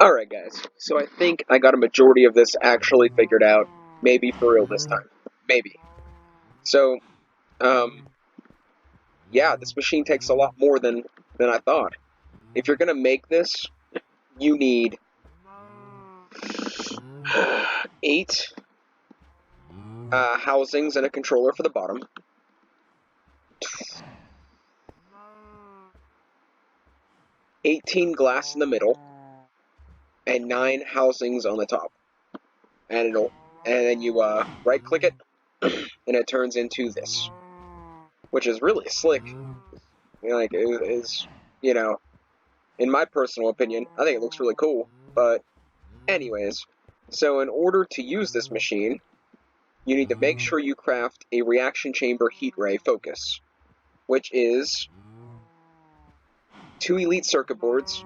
Alright guys, so I think I got a majority of this actually figured out, maybe for real this time, maybe. So, um, yeah, this machine takes a lot more than I thought. If you're gonna make this, you need 8 housings and a controller for the bottom, 18 glass in the middle, and 9 housings on the top. And then you right click it, and it turns into this, which is really slick. Like it is, you know, in my personal opinion, I think it looks really cool. But anyways, so in order to use this machine, you need to make sure you craft a reaction chamber heat ray focus, which is 2 elite circuit boards,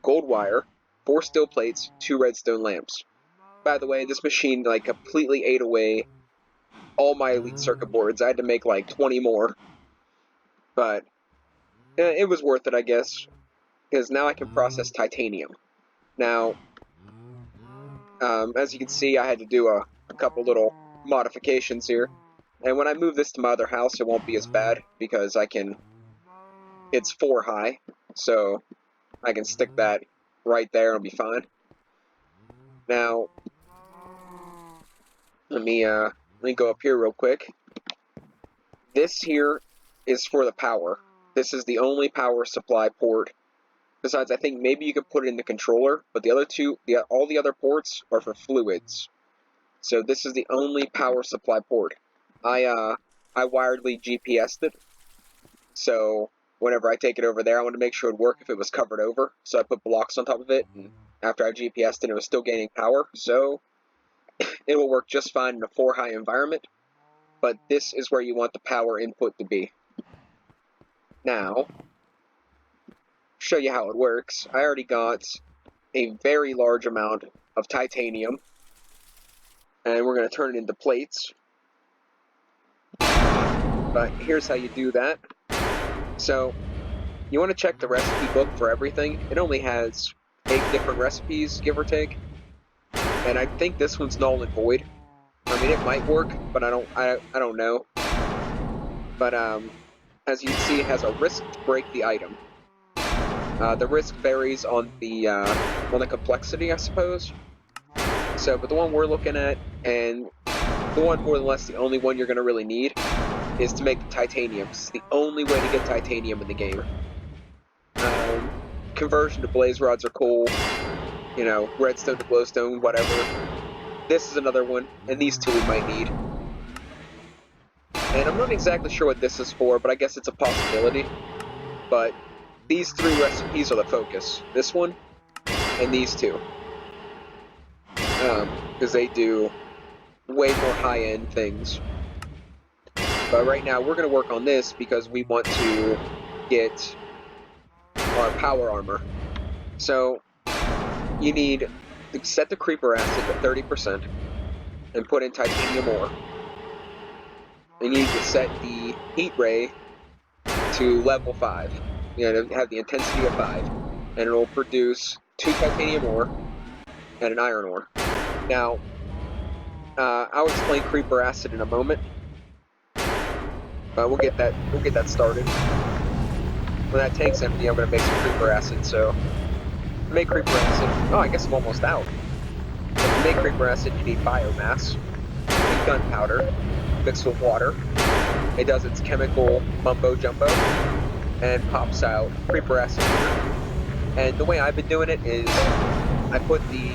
gold wire, 4 steel plates, 2 redstone lamps. By the way, this machine like completely ate away all my elite circuit boards. I had to make like 20 more, but it was worth it, I guess, because now I can process titanium. Now, as you can see, I had to do a couple little modifications here. And when I move this to my other house, it won't be as bad because it's 4 high, so I can stick that right there and it'll be fine. Now, let me go up here real quick. This here is for the power. This is the only power supply port. Besides, I think maybe you could put it in the controller, but the other two, all the other ports are for fluids. So this is the only power supply port. I wiredly GPS'd it, so whenever I take it over there, I want to make sure it would work if it was covered over. So I put blocks on top of it, and after I GPS'd it, it was still gaining power, so it will work just fine in a 4 high environment. But this is where you want the power input to be. Now, show you how it works. I already got a very large amount of titanium, and we're going to turn it into plates. But here's how you do that. So, you want to check the recipe book for everything. It only has 8 different recipes, give or take. And I think this one's null and void. I mean, it might work, but I don't know. But as you can see, it has a risk to break the item. The risk varies on the complexity, I suppose. So, but the one we're looking at, and the one more or less the only one you're going to really need, is to make the titanium. It's the only way to get titanium in the game. Conversion to blaze rods are cool. You know, redstone to glowstone, whatever. This is another one, and these two we might need. And I'm not exactly sure what this is for, but I guess it's a possibility. But these 3 recipes are the focus. This one, and these 2. Because they do way more high-end things. But right now, we're going to work on this because we want to get our power armor. So, you need to set the creeper acid to 30% and put in titanium ore. And you need to set the heat ray to level 5. You know, to have the intensity of 5. And it will produce 2 titanium ore and an iron ore. Now, I'll explain creeper acid in a moment. We'll get that started. When that tank's empty, I'm going to make some creeper acid, so to make creeper acid, oh, I guess I'm almost out. But to make creeper acid, you need biomass and gunpowder mixed with water. It does its chemical mumbo-jumbo and pops out creeper acid here. And the way I've been doing it is I put the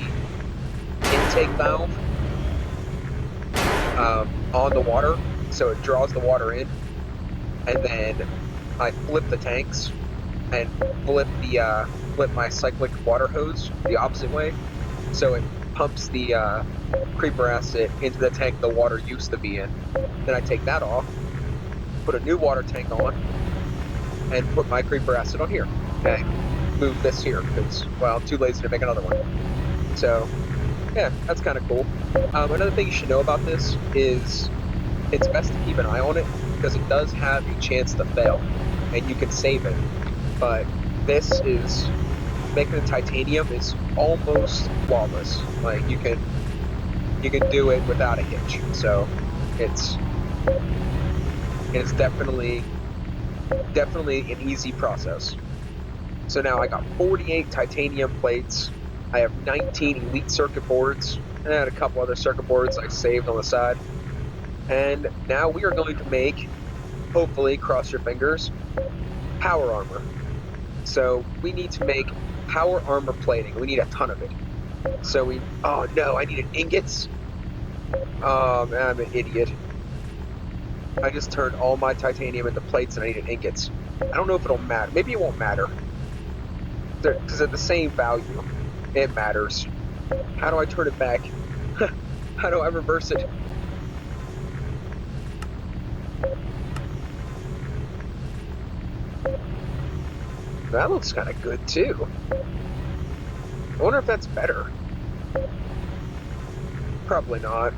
intake valve on the water, so it draws the water in, and then I flip the tanks and flip my cyclic water hose the opposite way, so it pumps the creeper acid into the tank the water used to be in. Then I take that off, put a new water tank on, and put my creeper acid on here. Okay, move this here because, well, I'm too lazy to make another one. So, yeah, that's kind of cool. Another thing you should know about this is it's best to keep an eye on it because it does have a chance to fail, and you can save it. But this is making the titanium is almost flawless. Like you can do it without a hitch. So it's definitely an easy process. So now I got 48 titanium plates. I have 19 elite circuit boards and a couple other circuit boards I saved on the side. And now we are going to make, hopefully, cross your fingers, power armor. So we need to make power armor plating. We need a ton of it. Oh no, I needed ingots. Oh man, I'm an idiot. I just turned all my titanium into plates and I needed ingots. I don't know if it'll matter. Maybe it won't matter. Because at the same value, it matters. How do I turn it back? How do I reverse it? That looks kind of good too. I wonder if that's better. Probably not.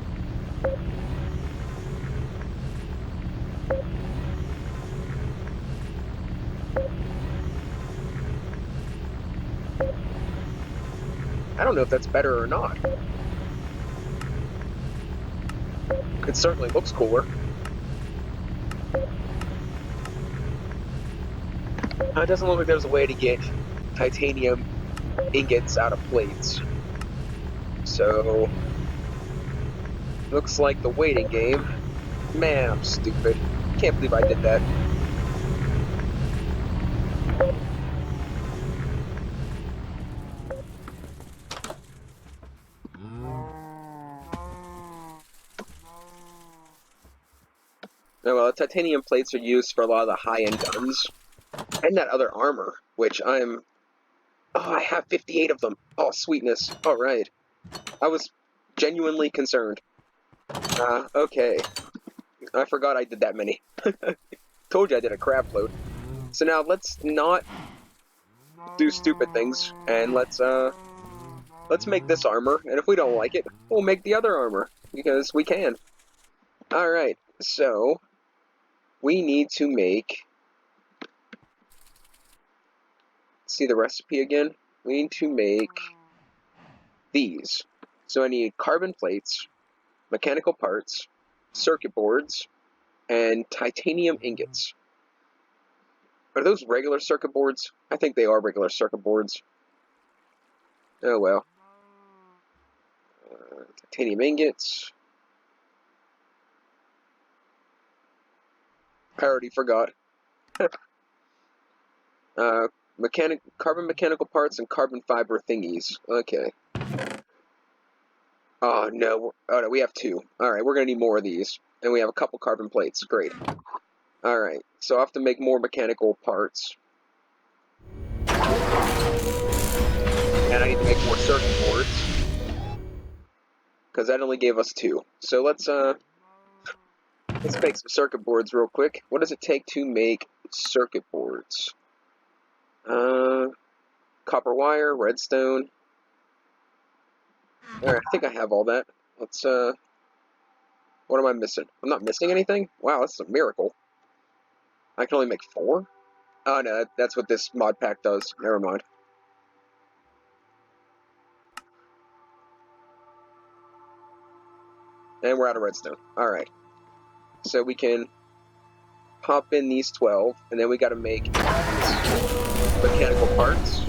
I don't know if that's better or not. It certainly looks cooler. It doesn't look like there's a way to get titanium ingots out of plates. So, looks like the waiting game. Man, I'm stupid. Can't believe I did that. Oh, well, titanium plates are used for a lot of the high-end guns. And that other armor, which I'm... Oh, I have 58 of them. Oh, sweetness. Alright. I was genuinely concerned. Okay. I forgot I did that many. Told you I did a crap load. So now let's not do stupid things, and let's make this armor, and if we don't like it, we'll make the other armor, because we can. Alright, so we need to make... See the recipe again? We need to make these. So I need carbon plates, mechanical parts, circuit boards, and titanium ingots. Are those regular circuit boards? I think they are regular circuit boards. Oh well. Titanium ingots. I already forgot. Carbon mechanical parts and carbon fiber thingies. Okay. Oh no, oh no, we have two. Alright, we're gonna need more of these. And we have a couple carbon plates. Great. Alright, so I have to make more mechanical parts. And I need to make more circuit boards. Because that only gave us two. So let's make some circuit boards real quick. What does it take to make circuit boards? Copper wire, redstone. Alright, I think I have all that. Let's, what am I missing? I'm not missing anything? Wow, that's a miracle. I can only make 4? Oh no, that's what this mod pack does. Never mind. And we're out of redstone. Alright. So we can pop in these 12, and then we gotta make these mechanical parts,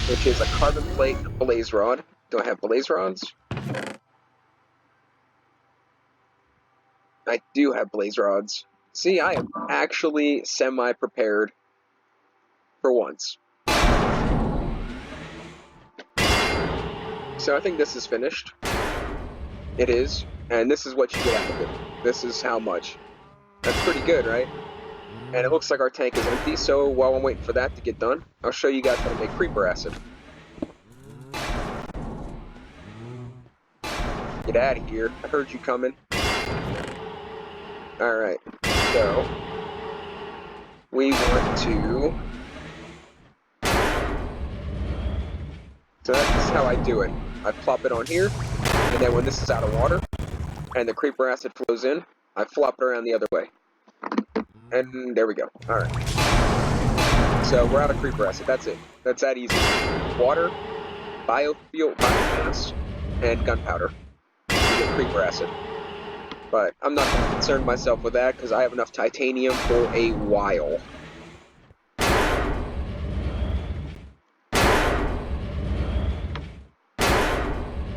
which is a carbon plate and a blaze rod. Do I have blaze rods? I do have blaze rods. See, I am actually semi-prepared for once. So I think this is finished. It is. And this is what you get out of it. This is how much. That's pretty good, right? And it looks like our tank is empty, so while I'm waiting for that to get done, I'll show you guys how to make creeper acid. Get out of here. I heard you coming. Alright, so we want to... So that's how I do it. I plop it on here, and then when this is out of water, and the creeper acid flows in, I flop it around the other way. And there we go. Alright. So we're out of creeper acid. That's it. That's that easy. water, biomass, and gunpowder. You get creeper acid. But I'm not going to concern myself with that because I have enough titanium for a while.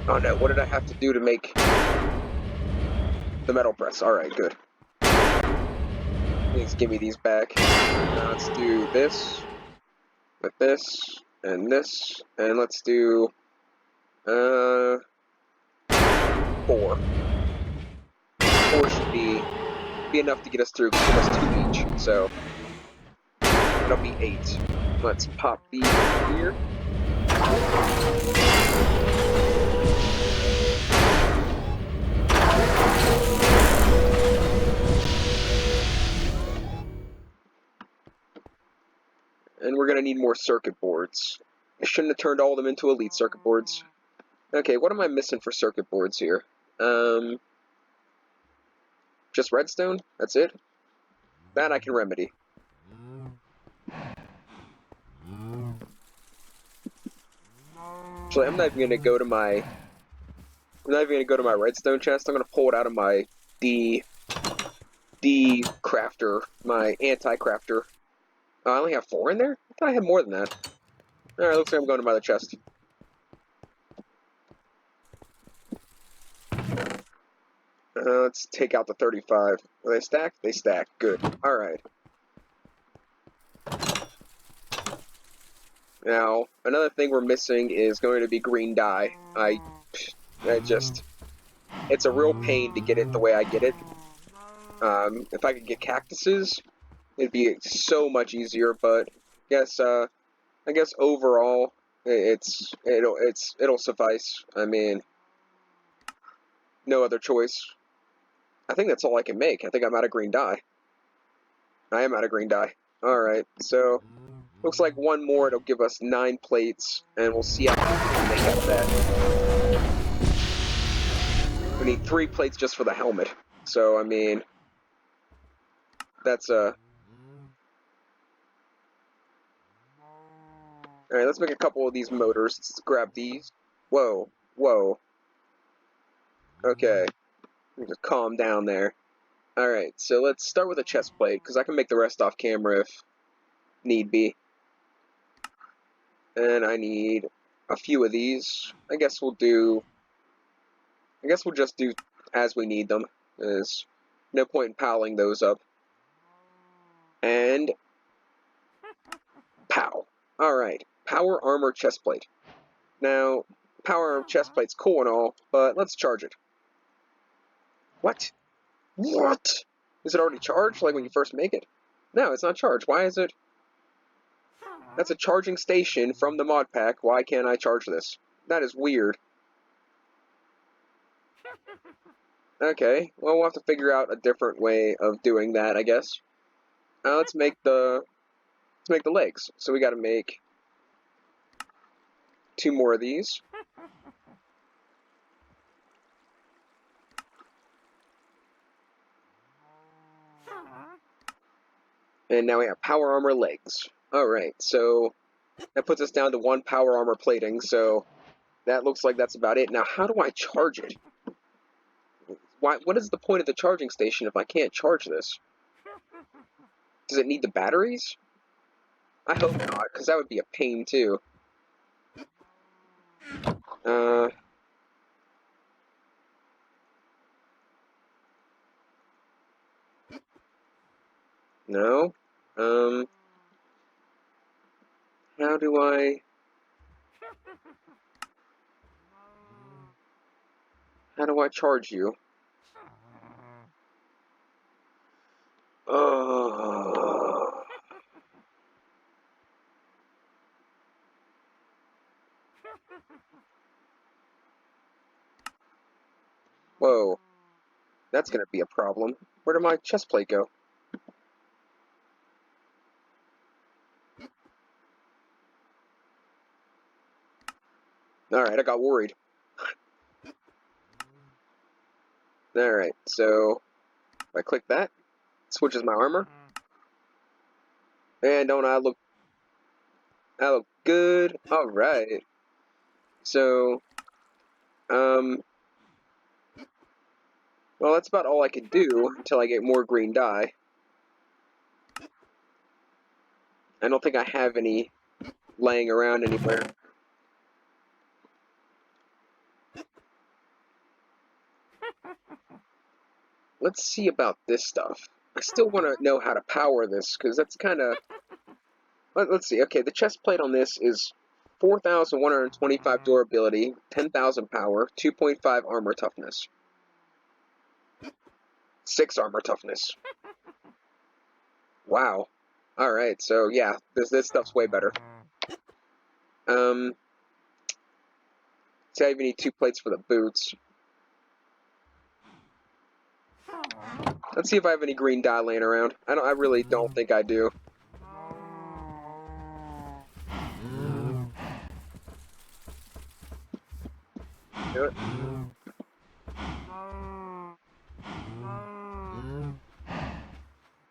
Oh no, what did I have to do to make the metal press? Alright, good. Please give me these back. Now let's do this, with this, and let's do, 4. 4 should be enough to get us through, give us 2 each, so that'll be 8. Let's pop these here. And we're going to need more circuit boards. I shouldn't have turned all of them into elite circuit boards. Okay, what am I missing for circuit boards here? Just redstone? That's it? That I can remedy. Actually, I'm not even going to go to my redstone chest. I'm going to pull it out of my D crafter, my anti-crafter. I only have 4 in there? I thought I had more than that. Alright, looks like I'm going to my other chest. Let's take out the 35. Are they stacked? They stack. Good. Alright. Now, another thing we're missing is going to be green dye. It's a real pain to get it the way I get it. If I could get cactuses, it'd be so much easier, but I guess overall, it'll suffice. I mean, no other choice. I think that's all I can make. I think I'm out of green dye. I am out of green dye. Alright, so looks like one more, it'll give us 9 plates, and we'll see how many we can make out of that. We need 3 plates just for the helmet. So, I mean, that's Alright, let's make a couple of these motors. Let's grab these. Whoa, whoa. Okay, just calm down there. Alright, so let's start with a chest plate, because I can make the rest off camera if need be. And I need a few of these. I guess we'll just do as we need them. There's no point in piling those up. And pow. Alright, power armor chest plate. Now, power armor chest plate's cool and all, but let's charge it. What? What? Is it already charged, like when you first make it? No, it's not charged. Why is it? That's a charging station from the mod pack. Why can't I charge this? That is weird. Okay, well, we'll have to figure out a different way of doing that, I guess. Let's make the legs. So we got to make 2 more of these. And now we have power armor legs. Alright, so that puts us down to 1 power armor plating, so that looks like that's about it. Now, how do I charge it? What is the point of the charging station if I can't charge this? Does it need the batteries? I hope not, because that would be a pain too. No. How do I... How do I charge you? Whoa. That's gonna be a problem. Where did my chest plate go? Alright, I got worried. Alright, so if I click that, it switches my armor. And don't I look good. Alright. So, well, that's about all I could do until I get more green dye. I don't think I have any laying around anywhere. Let's see about this stuff. I still want to know how to power this, because that's kind of... Let's see. Okay, the chest plate on this is 4,125 durability, 10,000 power, 2.5 armor toughness. 6 armor toughness. Wow. Alright, so yeah, this stuff's way better. See, I even need 2 plates for the boots. Let's see if I have any green dye laying around. I really don't think I do. Do it.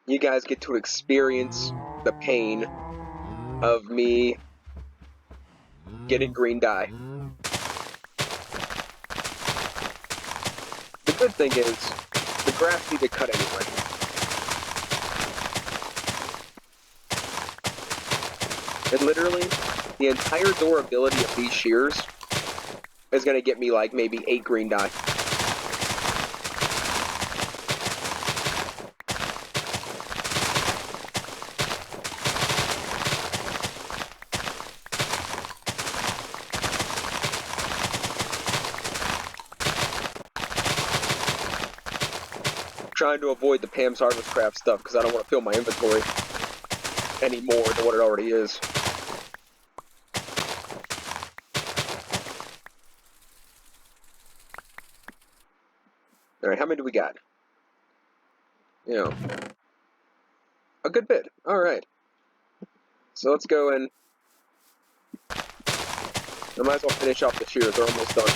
You guys get to experience the pain of me getting green dye. The good thing is, the grass need to cut anyway. And literally, the entire durability of these shears is going to get me like maybe 8 green dye. Trying to avoid the Pam's Harvest Craft stuff because I don't want to fill my inventory any more than what it already is. Alright, how many do we got? You know, a good bit. Alright. So let's go and... I might as well finish off the shears. They're almost done.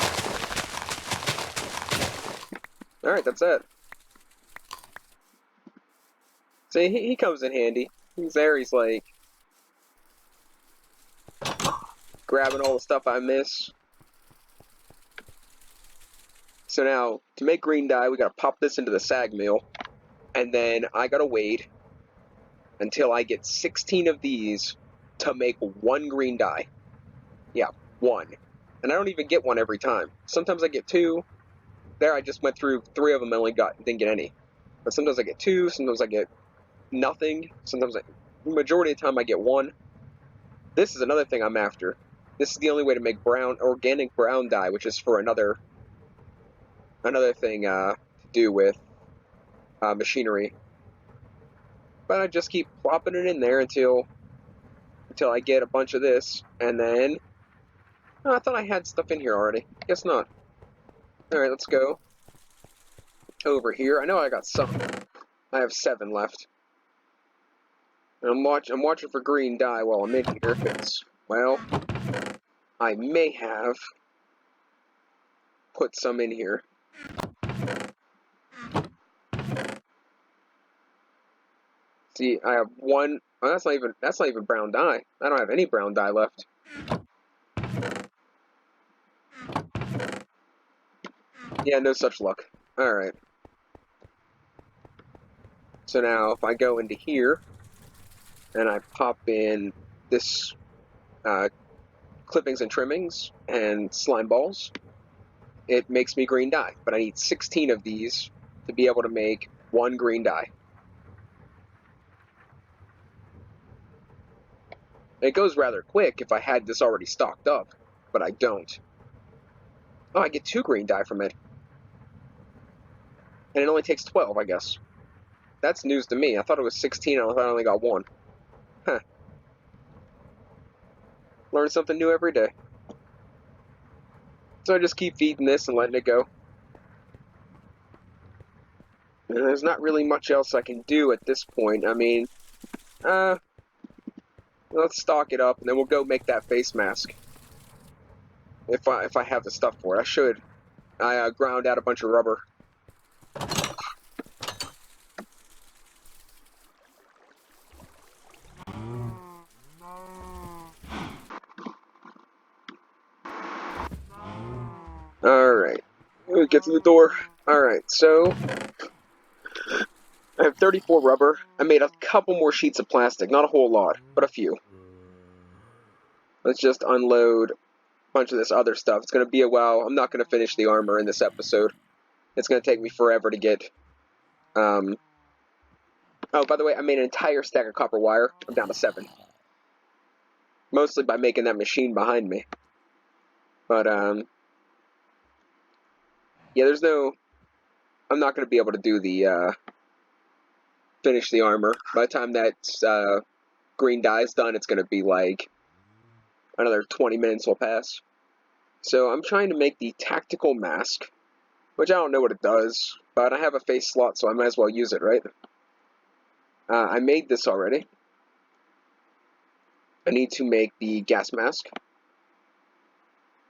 Alright, that's it. See, he comes in handy. He's there, he's like... grabbing all the stuff I miss. So now, to make green dye, we gotta pop this into the sag mill. And then I gotta wait until I get 16 of these to make 1 green dye. Yeah, 1. And I don't even get 1 every time. Sometimes I get 2. There I just went through 3 of them and only didn't get any. But sometimes I get 2, sometimes I get nothing. Sometimes majority of the time I get 1. This is another thing I'm after. This is the only way to make organic brown dye, which is for another thing to do with machinery. But I just keep plopping it in there until I get a bunch of this, and then... Oh, I thought I had stuff in here already. Guess not. Alright, let's go over here. I know I got some. I have 7 left. And I'm watching for green dye while I'm in here, because, well, I may have put some in here. See, I have 1. Oh, that's not even brown dye. I don't have any brown dye left. Yeah, no such luck. Alright. So now, if I go into here, and I pop in this clippings and trimmings and slime balls, it makes me green dye. But I need 16 of these to be able to make 1 green dye. It goes rather quick if I had this already stocked up, but I don't. Oh, I get 2 green dye from it. And it only takes 12, I guess. That's news to me. I thought it was 16, I thought I only got 1. Huh. Learn something new every day. So I just keep feeding this and letting it go. And there's not really much else I can do at this point. I mean, let's stock it up, and then we'll go make that face mask. If I have the stuff for it. I should. I ground out a bunch of rubber. Get through the door. Alright, so I have 34 rubber. I made a couple more sheets of plastic. Not a whole lot, but a few. Let's just unload a bunch of this other stuff. It's going to be a while. I'm not going to finish the armor in this episode. It's going to take me forever to get... Oh, by the way, I made an entire stack of copper wire. I'm down to 7. Mostly by making that machine behind me. But, yeah, there's no... I'm not going to be able to do the, finish the armor. By the time that, green dye's done, it's going to be like... another 20 minutes will pass. So I'm trying to make the tactical mask, which I don't know what it does, but I have a face slot, so I might as well use it, right? I made this already. I need to make the gas mask,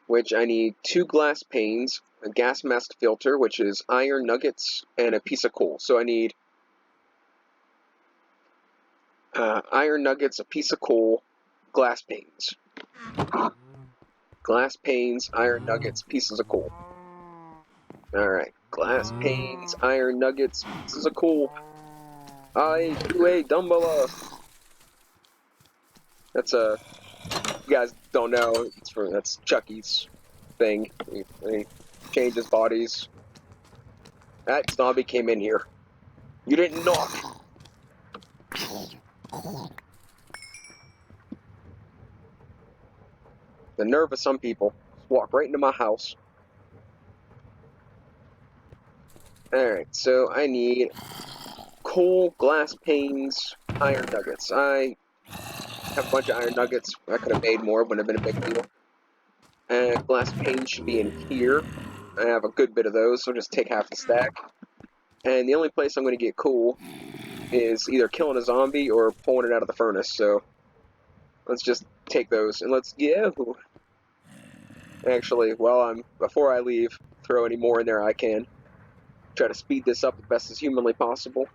which I need 2 glass panes, a gas mask filter, which is iron nuggets, and a piece of coal. So I need iron nuggets, a piece of coal, glass panes. Glass panes, iron nuggets, pieces of coal. Alright, glass panes, iron nuggets, pieces of coal. I do a Dumbala. That's a... you guys don't know, that's Chucky's thing. He changes bodies. That zombie came in here. You didn't knock. The nerve of some people. Just walk right into my house. Alright, so I need coal, glass panes, iron nuggets. I have a bunch of iron nuggets. I could have made more, wouldn't have been a big deal. And glass panes should be in here. I have a good bit of those, so I'll just take half the stack. And the only place I'm going to get coal is either killing a zombie or pulling it out of the furnace, so let's just take those, and let's go. Actually, before I leave, throw any more in there I can. Try to speed this up the best as humanly possible.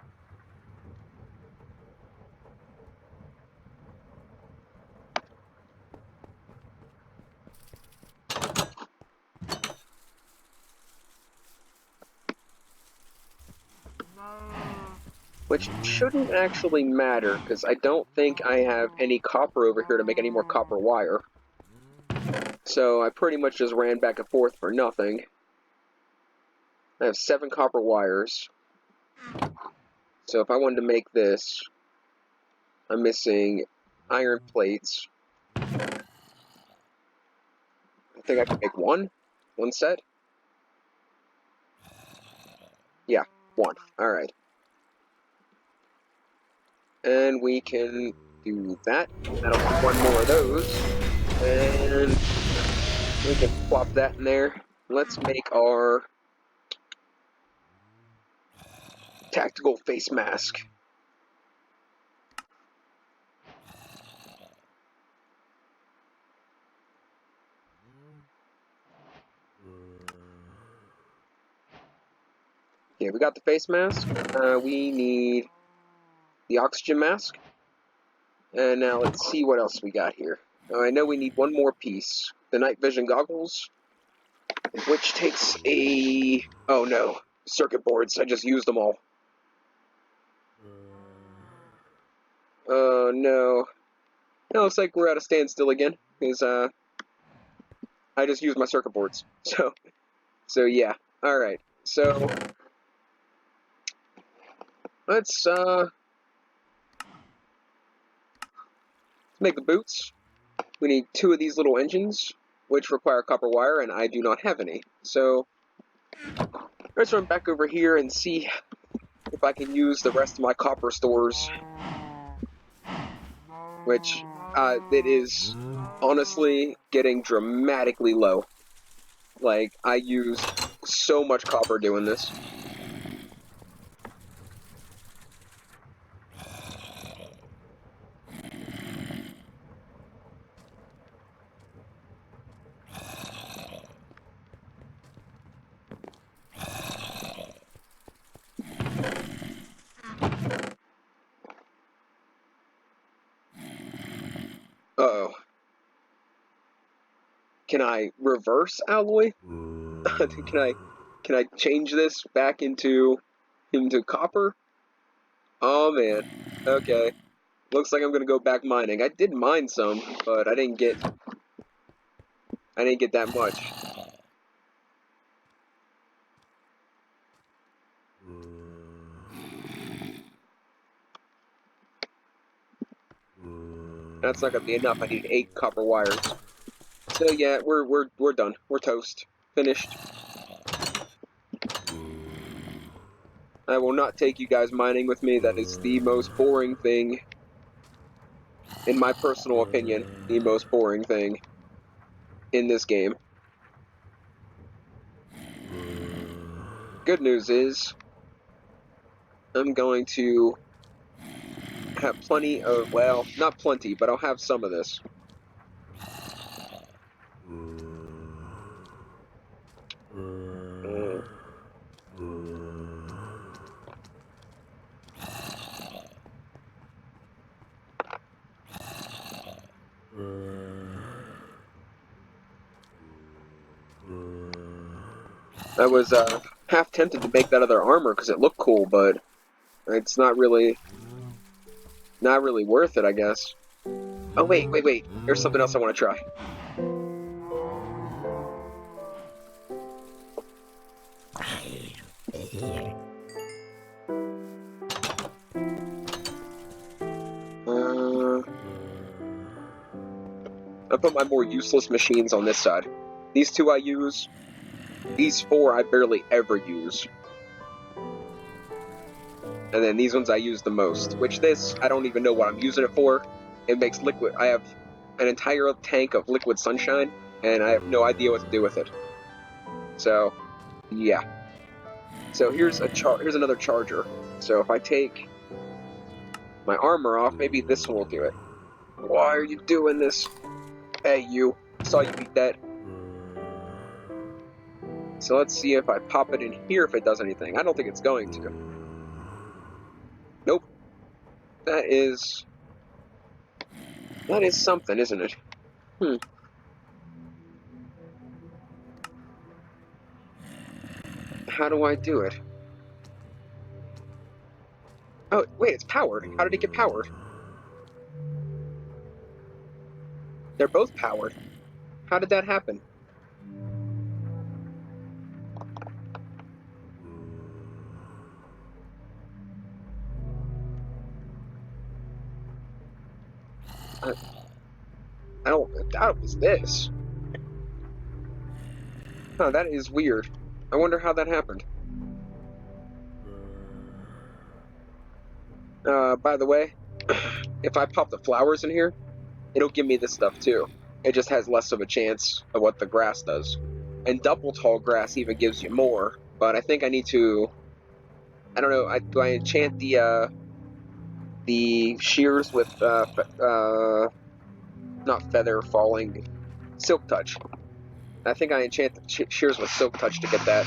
Which shouldn't actually matter, because I don't think I have any copper over here to make any more copper wire. So I pretty much just ran back and forth for nothing. I have 7 copper wires. So if I wanted to make this, I'm missing iron plates. I think I can make one set. Yeah, 1. Alright. And we can do that. That'll be 1 more of those. And we can plop that in there. Let's make our tactical face mask. Okay, we got the face mask. We need the oxygen mask. And now let's see what else we got here. I know we need 1 more piece. The night vision goggles, which takes a... oh no, circuit boards. I just used them all. Oh no. It looks like we're at a standstill again, because I just used my circuit boards. So yeah. Alright, so let's make the boots. We need 2 of these little engines, which require copper wire, and I do not have any. So let's run back over here and see if I can use the rest of my copper stores, which it is honestly getting dramatically low. Like, I use so much copper doing this. Uh-oh. Can I reverse alloy? Can Can I change this back into copper? Oh man. Okay. Looks like I'm gonna go back mining. I did mine some, but I didn't get that much. That's not gonna be enough. I need 8 copper wires. So yeah, we're done. We're toast. Finished. I will not take you guys mining with me. That is the most boring thing, in my personal opinion, the most boring thing in this game. Good news is, I'm going to have plenty of, well, not plenty, but I'll have some of this. I was half tempted to make that other armor because it looked cool, but it's not really worth it, I guess. Oh wait. There's something else I want to try. I put my more useless machines on this side. These 2 I use. These 4 I barely ever use. And then these ones I use the most. Which this, I don't even know what I'm using it for. It makes liquid. I have an entire tank of liquid sunshine, and I have no idea what to do with it. So, yeah. So here's another charger. So if I take my armor off, maybe this one will do it. Why are you doing this? Hey, you. I saw you beat that. So let's see if I pop it in here if it does anything. I don't think it's going to. Nope. That is something, isn't it? How do I do it? Oh, wait, it's powered. How did it get powered? They're both powered. How did that happen? I don't doubt it was this. Huh, that is weird. I wonder how that happened. By the way, if I pop the flowers in here, it'll give me this stuff too. It just has less of a chance of what the grass does. And double tall grass even gives you more, but I think I need to, I don't know, do I enchant the shears with, not feather falling, silk touch. I think I enchant the shears with silk touch to get that,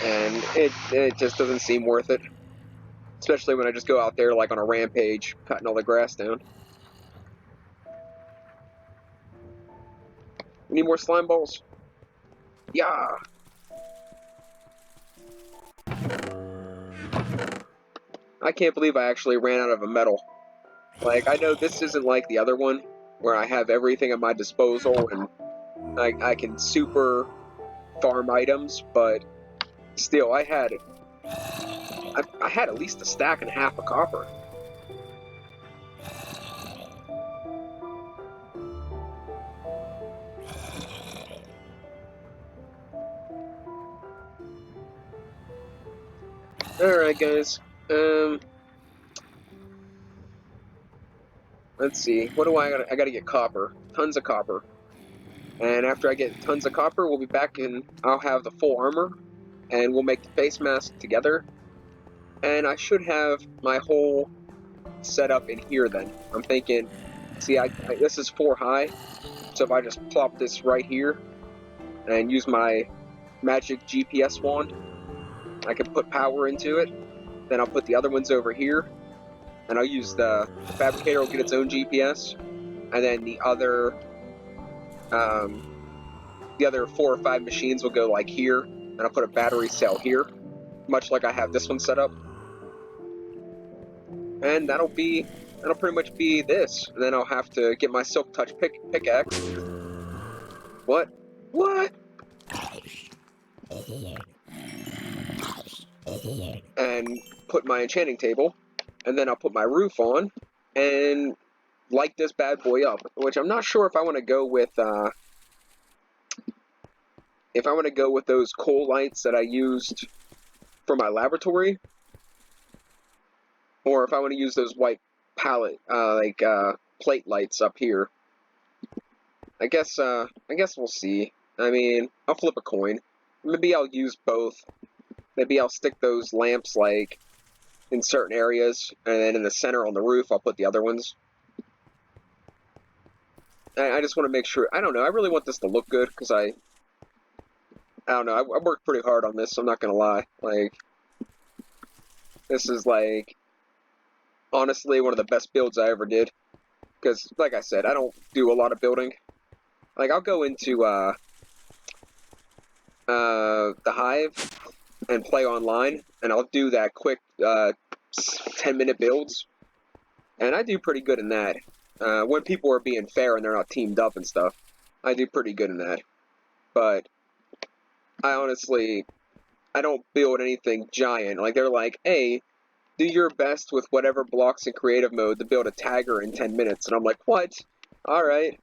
and it just doesn't seem worth it. Especially when I just go out there like on a rampage, cutting all the grass down. We need more slime balls. Yeah. I can't believe I actually ran out of a metal. Like, I know this isn't like the other one, where I have everything at my disposal and I can super farm items, but still, I had at least a stack and a half of copper. Alright, guys. Let's see. What do I gotta get copper. Tons of copper. And after I get tons of copper, we'll be back and I'll have the full armor. And we'll make the face mask together. And I should have my whole setup in here then. I'm thinking, see, this is 4 high. So if I just plop this right here and use my magic GPS wand, I can put power into it. Then I'll put the other ones over here. And I'll use the fabricator will get its own GPS. And then the other 4 or 5 machines will go like here. and I'll put a battery cell here, much like I have this one set up. And that'll pretty much be this. And then I'll have to get my Silk Touch pickaxe. What? What? And put my enchanting table, and then I'll put my roof on, and light this bad boy up. Which I'm not sure if I want to go with. If I want to go with those coal lights that I used for my laboratory, or if I want to use those white palette, plate lights up here. I guess we'll see. I mean, I'll flip a coin. Maybe I'll use both. Maybe I'll stick those lamps, like, in certain areas, and then in the center on the roof, I'll put the other ones. I just want to make sure. I don't know. I really want this to look good, because I don't know. I worked pretty hard on this, so I'm not going to lie. Like, this is, like, honestly, one of the best builds I ever did. Because, like I said, I don't do a lot of building. Like, I'll go into, the Hive and play online, and I'll do that quick, 10-minute builds. And I do pretty good in that. When people are being fair and they're not teamed up and stuff, I do pretty good in that. But, I don't build anything giant. Like, they're like, hey, do your best with whatever blocks in creative mode to build a tagger in 10 minutes. And I'm like, what? Alright.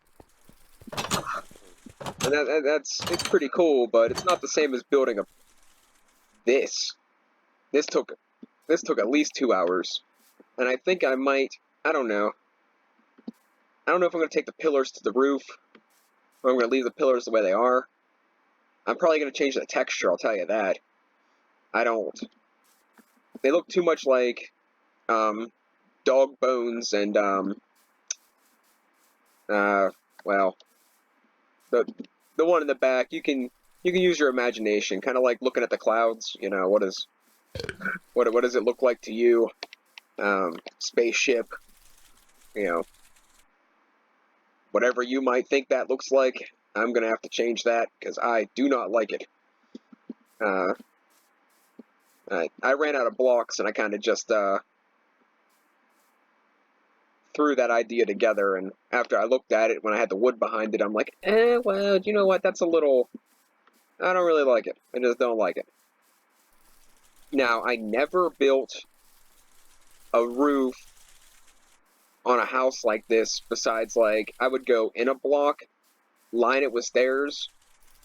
And it's pretty cool, but it's not the same as building this. This took at least 2 hours. And I think I might, I don't know. I don't know if I'm going to take the pillars to the roof, or I'm going to leave the pillars the way they are. I'm probably going to change the texture, I'll tell you that. They look too much like, dog bones and, well, the one in the back, you can use your imagination, kind of like looking at the clouds, you know, what does it look like to you? Spaceship, you know, whatever you might think that looks like, I'm gonna have to change that, because I do not like it. I ran out of blocks, and I kind of just, threw that idea together, and after I looked at it, when I had the wood behind it, I'm like, well, you know what, that's a little, I don't really like it. I just don't like it. Now, I never built a roof on a house like this, besides, like, I would go in a block, line it with stairs,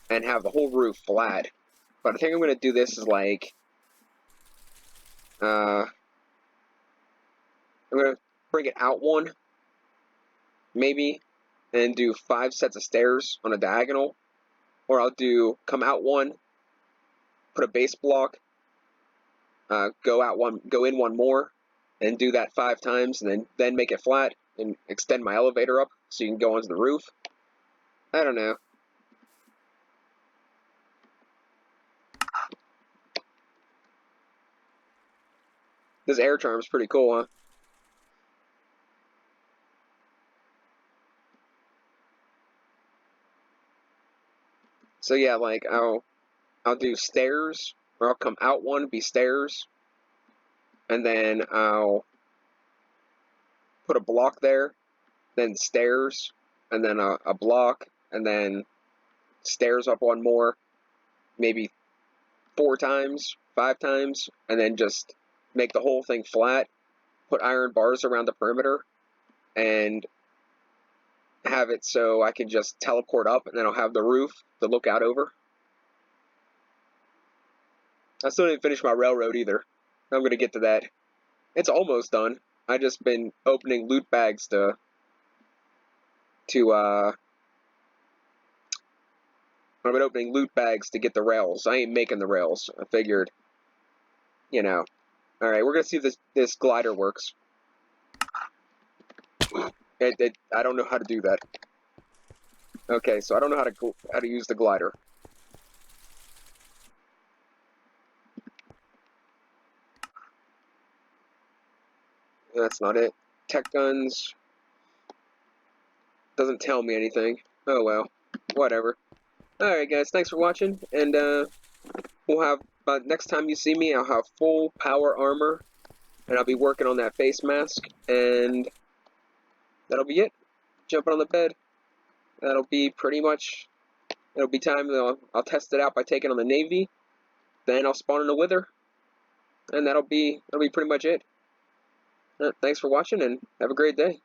and have the whole roof flat. But I think I'm going to do this as, like, I'm going to bring it out one, maybe, and do 5 sets of stairs on a diagonal. Or I'll come out one, put a base block, go in one more, and do that 5 times, and then make it flat, and extend my elevator up so you can go onto the roof. I don't know. This air charm's pretty cool, huh? So yeah, like, I'll do stairs, or I'll come out one, be stairs, and then I'll put a block there, then stairs, and then a block, and then stairs up one more, maybe 4 times, 5 times, and then just make the whole thing flat, put iron bars around the perimeter, and have it so I can just teleport up, and then I'll have the roof to look out over. I still didn't finish my railroad either. I'm going to get to that. It's almost done. I just been opening loot bags to I've been opening loot bags to get the rails. I ain't making the rails. I figured, you know. Alright, we're going to see if this glider works. I don't know how to do that. Okay, so I don't know how to use the glider. That's not it. TechGuns doesn't tell me anything. Oh well, whatever. Alright guys, thanks for watching, and we'll have, by next time you see me, I'll have full power armor, and I'll be working on that face mask, and that'll be it. Jumping on the bed. That'll be pretty much, it'll be time, I'll test it out by taking on the Navy, then I'll spawn in a Wither, and that'll be pretty much it. Thanks for watching, and have a great day.